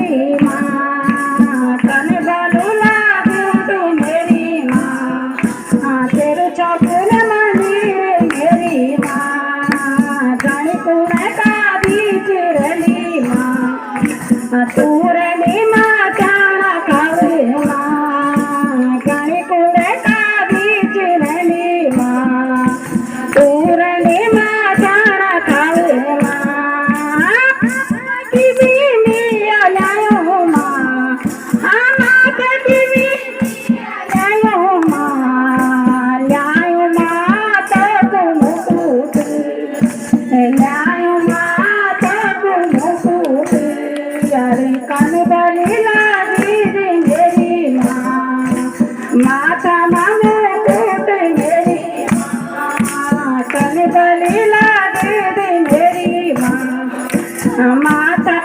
मेरी माँ तने भलू लागू तू मेरी माँ तेरे चौकुन मंदिर मेरी माँ जाने कुने का बीच रली माँ तू रली माँ जाना खावे माँ जाने कुने का बीच रली माँ तू रली माँ जाना खावे माँ की भी मिया लायो माँ आमा की भी लायो माँ लायो माँ तो तुम कूट लायो माँ तो तुम कूट यारे कान बली लागी दी मेरी माँ माता मामू कूट मेरी माँ कान बली लागी दी मेरी माँ माता